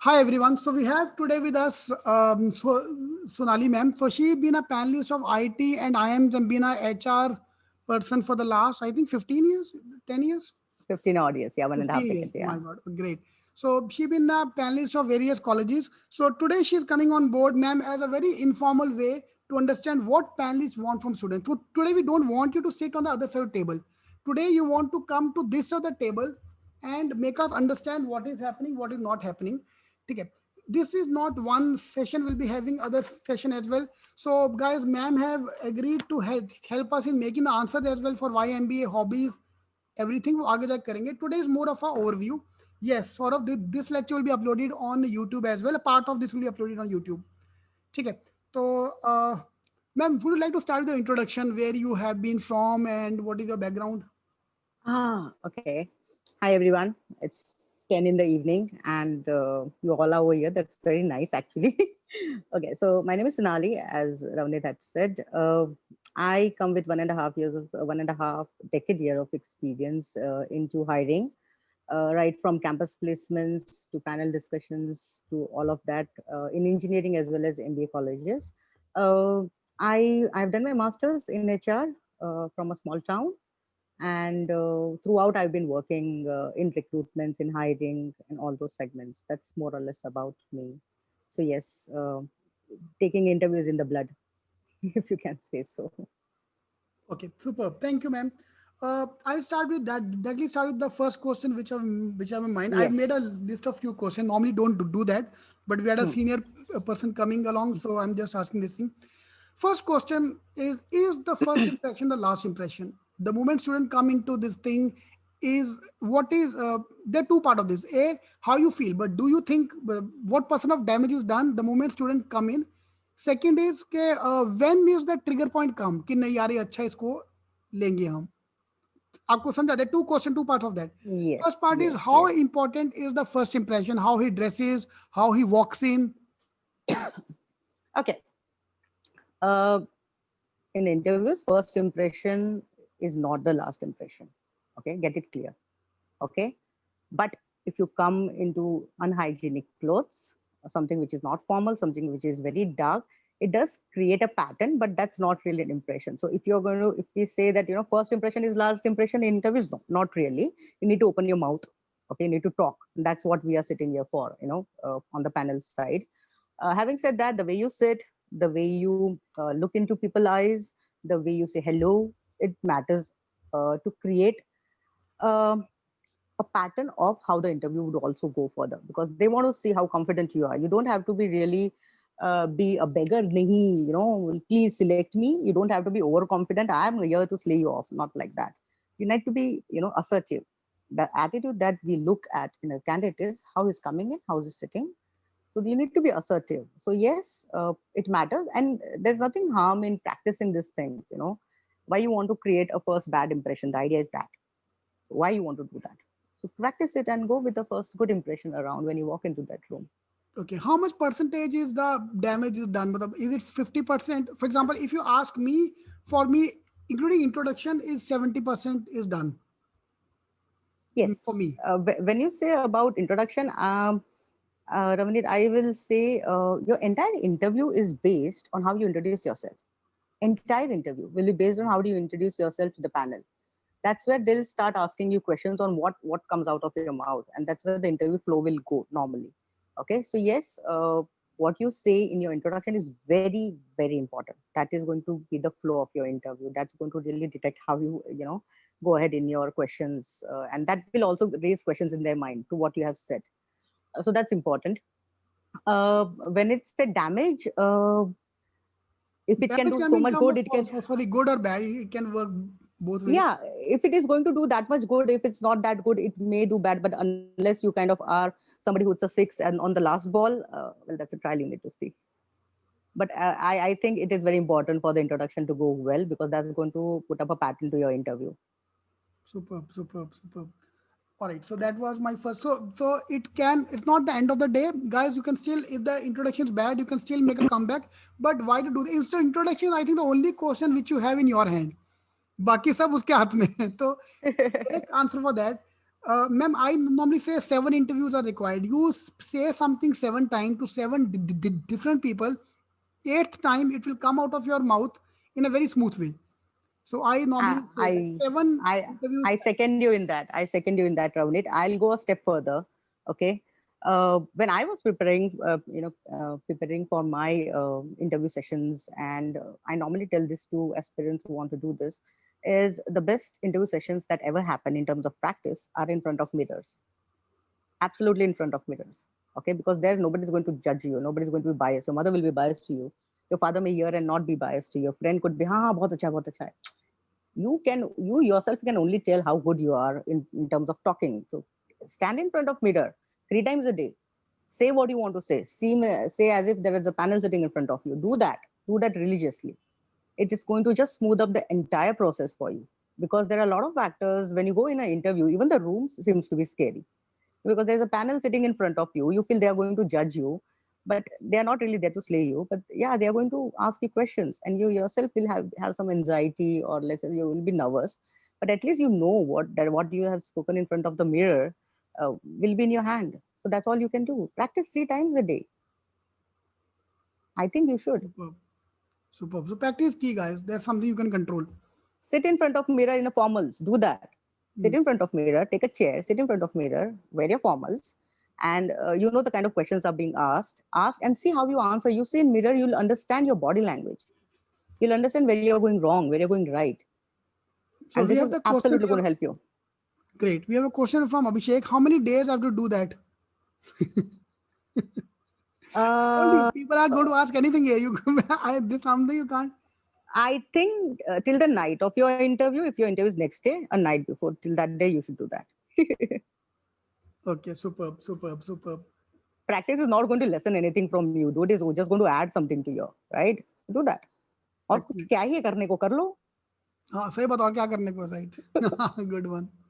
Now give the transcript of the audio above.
Hi everyone. So we have today with us Sonali ma'am. So she been a panelist of IT and I am been a HR person for the last I think 15 years, 10 years, 15 odd years. Yeah, one and a half 15 years. decade. Yeah. My God, great. So she been a panelist of various colleges. So today she's coming on board, ma'am, as a very informal way to understand what panelists want from students. Today we don't want you to sit on the other side of the table. Today you want to come to this side of the table and make us understand what is happening, what is not happening. Okay. This is not one session, we'll be having other session as well. So guys, ma'am have agreed to help us in making the answers as well for why MBA, hobbies, everything वो आगे जाकर करेंगे. Today is more of a overview. Yes, sort of this lecture will be uploaded on YouTube as well. A part of this will be uploaded on YouTube. ठीक है. तो ma'am, would you like to start with the introduction, where you have been from and what is your background? Okay. Hi, everyone. It's 10 in the evening, and you all are over here. That's very nice, actually. Okay. So, my name is Sonali, as Ravneet had said. I come with 1.5 years of 1.5 decade year of experience into hiring, right from campus placements to panel discussions to all of that in engineering as well as MBA colleges. Uh, I've done my master's in HR from a small town, and throughout I've been working in recruitments, in hiring, and all those segments. That's more or less about me. So yes, taking interviews in the blood, if you can say so. Okay, superb. Thank you, ma'am. I'll start with that. Directly start with the first question, which I have in mind. I've made a Yes. list of few questions. Normally, don't do that, but we had a Hmm. senior person coming along, so I'm just asking this thing. First question is the first impression the last impression? The moment student come into this thing is what is there are two part of this. A, how you feel, but do you think what percent of damage is done the moment student come in? Second is के when is the trigger point come कि नहीं यार ये अच्छा है, इसको लेंगे हम. आपको समझा? There two question, two parts of that. First Yes, part is yes, how yes. important is the first impression, how he dresses, how he walks in. Okay. Uh, in interviews, first impression is not the last impression. Okay, get it clear. Okay, but if you come into unhygienic clothes, something which is not formal, something which is very dark, it does create a pattern, but that's not really an impression. So if you're going to, if we say that, first impression is last impression in interviews, no, not really. You need to open your mouth. Okay, you need to talk. That's what we are sitting here for, on the panel side. Having said that, the way you sit, the way you look into people's eyes, the way you say hello, it matters to create um a pattern of how the interview would also go further, because they want to see how confident you are. You don't have to be really be a beggar. Nahi, please select me. You don't have to be overconfident. I'm here to slay you off. Not like that. You need to be, assertive. The attitude that we look at in a candidate is how he's coming in, how he's sitting. So you need to be assertive. So yes, it matters, and there's nothing harm in practicing these things. Why you want to create a first bad impression? The idea is that. So why you want to do that? So practice it and go with the first good impression around when you walk into that room. Okay, how much percentage is the damage is done? Matlab, is it 50%? For example, if you ask me, for me, including introduction, is 70% is done for Yes. me. When you say about introduction, Ramanit, I will say your entire interview is based on how you introduce yourself. Entire interview will be based on how do you introduce yourself to the panel. That's where they'll start asking you questions on what comes out of your mouth, and that's where the interview flow will go normally. Okay, so yes, what you say in your introduction is very very important. That is going to be the flow of your interview. That's going to really detect how you go ahead in your questions, and that will also raise questions in their mind to what you have said. So that's important. When it's the damage, if it can Damage do can so be in much terms good, of it can. sorry, good or bad. It can work both ways. Yeah, if it is going to do that much good, if it's not that good, it may do bad. But unless you kind of are somebody who's a six and on the last ball, well, that's a trial you need to see. But I think it is very important for the introduction to go well, because that's going to put up a pattern to your interview. Superb, superb, superb. All right, so that was my first. So it can. It's not the end of the day, guys. You can still, if the introduction is bad, you can still make a comeback. But why to do the instant introduction? I think the only question which you have in your hand. बाकी सब उसके हाथ में है. तो take answer for that. Ma'am, I normally say 7 interviews are required. You say something 7 times to seven different people. Eighth time, it will come out of your mouth in a very smooth way. So I I normally say that I seven I interviews. I second you in that. I second you in that, Ravneet. I'll go a step further. Okay. When I was preparing, preparing for my interview sessions, and I normally tell this to aspirants who want to do this, is the best interview sessions that ever happen in terms of practice are in front of mirrors, absolutely in front of mirrors. Okay, because there nobody's going to judge you, nobody's going to be biased. Your mother will be biased to you. Your father may hear and not be biased to you. Your friend could be, ha, bahut acha hai. You yourself can only tell how good you are in terms of talking. So stand in front of mirror 3 times a day. Say what you want to say. Say as if there is a panel sitting in front of you. Do that religiously. It is going to just smooth up the entire process for you, because there are a lot of factors when you go in an interview. Even the room seems to be scary because there's a panel sitting in front of you. You feel they are going to judge you, but they are not really there to slay you. But yeah, they are going to ask you questions, and you yourself will have some anxiety, or let's say you will be nervous. But at least you know what you have spoken in front of the mirror will be in your hand. So that's all you can do. Practice 3 times a day. I think you should. Superb. Superb. So practice key, guys. There's something you can control. Sit in front of mirror in a formals. Do that. Sit Mm. in front of mirror. Take a chair. Sit in front of mirror. Wear your formals, and you know the kind of questions are being asked. Ask and see how you answer. You see in mirror, you'll understand your body language. You'll understand where you're going wrong, where you're going right, So and we this have is the question absolutely going here. to help you. Great. We have a question from Abhishek. How many days I have to do that? Told you, Uh, people are going to ask anything here. You, this something you can't. I think till the night of your interview, if your interview is next day, a night before, till that day, you should do that. Okay, superb, superb, superb. Practice is not going to lessen anything from you. Do it is just going to add something to you, right? So do that. और कुछ Excellent. क्या ही है करने को कर लो. हाँ सही बताओ क्या करने को राइट गुड वन